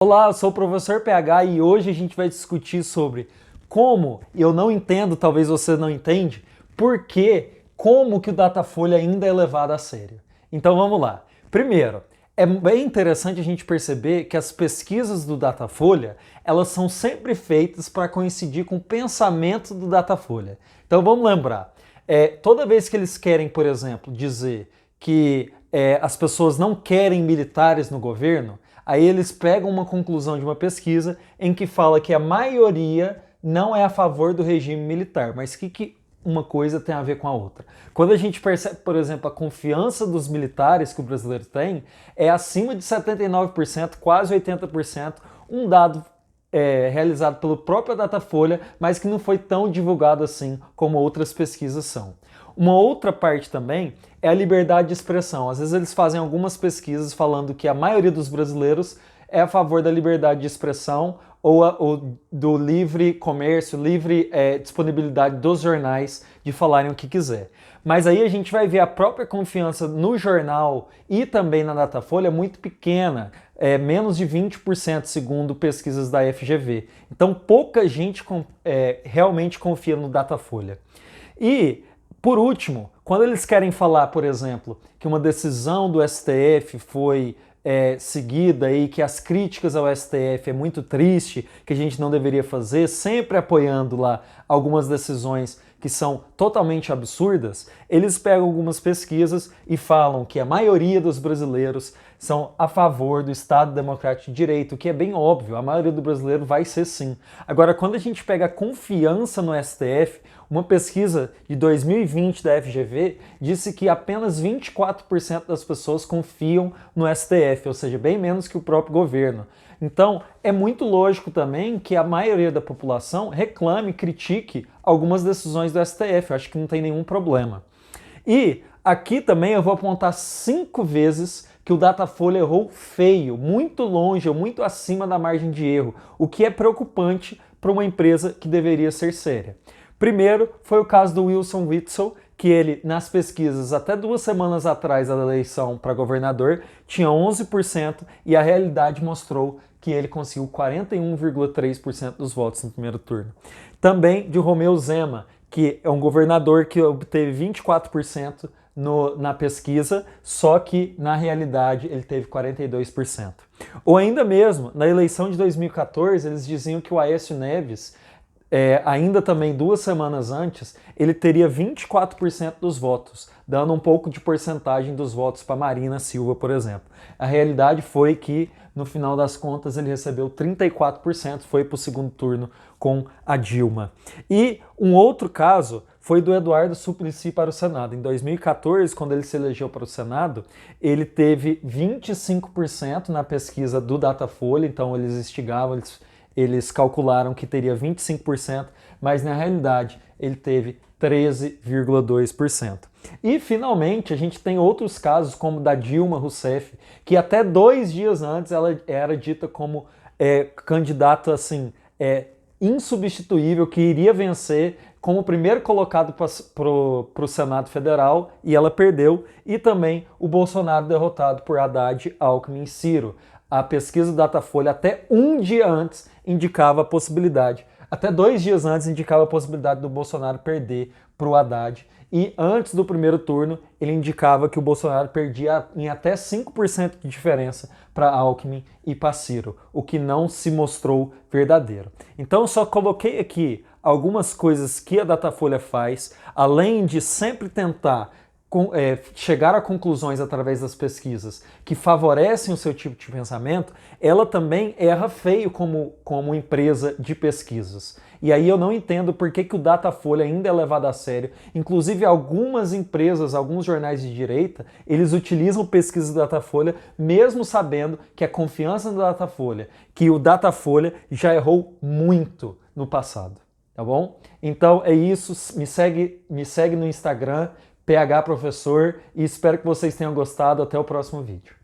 Olá, eu sou o professor PH e hoje a gente vai discutir sobre como, e eu não entendo, talvez você não entende, por que, como que o Datafolha ainda é levado a sério. Então vamos lá. Primeiro, é bem interessante a gente perceber que as pesquisas do Datafolha, elas são sempre feitas para coincidir com o pensamento do Datafolha. Então vamos lembrar, toda vez que eles querem, por exemplo, dizer que as pessoas não querem militares no governo, aí eles pegam uma conclusão de uma pesquisa em que fala que a maioria não é a favor do regime militar. Mas o que uma coisa tem a ver com a outra? Quando a gente percebe, por exemplo, a confiança dos militares que o brasileiro tem, é acima de 79%, quase 80%, um dado realizado pelo próprio Datafolha, mas que não foi tão divulgado assim como outras pesquisas são. Uma outra parte também é a liberdade de expressão. Às vezes eles fazem algumas pesquisas falando que a maioria dos brasileiros é a favor da liberdade de expressão ou do livre comércio, livre disponibilidade dos jornais de falarem o que quiser. Mas aí a gente vai ver a própria confiança no jornal e também na Datafolha muito pequena, menos de 20% segundo pesquisas da FGV. Então pouca gente realmente confia no Datafolha. E por último, quando eles querem falar, por exemplo, que uma decisão do STF foi seguida e que as críticas ao STF é muito triste, que a gente não deveria fazer, sempre apoiando lá algumas decisões que são totalmente absurdas, eles pegam algumas pesquisas e falam que a maioria dos brasileiros são a favor do Estado Democrático de Direito, o que é bem óbvio, a maioria do brasileiro vai ser sim. Agora, quando a gente pega a confiança no STF, uma pesquisa de 2020 da FGV disse que apenas 24% das pessoas confiam no STF, ou seja, bem menos que o próprio governo. Então, é muito lógico também que a maioria da população reclame, critique algumas decisões do STF. Eu acho que não tem nenhum problema. E aqui também eu vou apontar 5 vezes que o Datafolha errou feio, muito longe ou muito acima da margem de erro, o que é preocupante para uma empresa que deveria ser séria. Primeiro, foi o caso do Wilson Witzel, que ele, nas pesquisas até 2 semanas atrás da eleição para governador, tinha 11% e a realidade mostrou que ele conseguiu 41,3% dos votos no primeiro turno. Também de Romeu Zema, que é um governador que obteve 24% na pesquisa, só que na realidade ele teve 42%. Ou ainda mesmo, na eleição de 2014, eles diziam que o Aécio Neves, ainda também 2 semanas antes, ele teria 24% dos votos, dando um pouco de porcentagem dos votos para Marina Silva, por exemplo. A realidade foi que, no final das contas, ele recebeu 34%, foi para o segundo turno com a Dilma. E um outro caso foi do Eduardo Suplicy para o Senado. Em 2014, quando ele se elegeu para o Senado, ele teve 25% na pesquisa do Datafolha, então eles estigavam, eles calcularam que teria 25%, mas na realidade ele teve 13,2%. E finalmente a gente tem outros casos como da Dilma Rousseff, que até 2 dias antes ela era dita como candidata assim, insubstituível, que iria vencer como primeiro colocado para o Senado Federal, e ela perdeu, e também o Bolsonaro derrotado por Haddad, Alckmin e Ciro. A pesquisa do Datafolha até 1 dia antes indicava a possibilidade, até 2 dias antes indicava a possibilidade do Bolsonaro perder para o Haddad, e antes do primeiro turno ele indicava que o Bolsonaro perdia em até 5% de diferença para Alckmin e para Ciro, o que não se mostrou verdadeiro. Então eu só coloquei aqui algumas coisas que a Datafolha faz, além de sempre tentar chegar a conclusões através das pesquisas que favorecem o seu tipo de pensamento, ela também erra feio como empresa de pesquisas. E aí eu não entendo por que o Datafolha ainda é levado a sério. Inclusive algumas empresas, alguns jornais de direita, eles utilizam pesquisas do Datafolha mesmo sabendo que a confiança no Datafolha, que o Datafolha já errou muito no passado. Tá bom? Então é isso, me segue no Instagram, PH Professor, e espero que vocês tenham gostado. Até o próximo vídeo.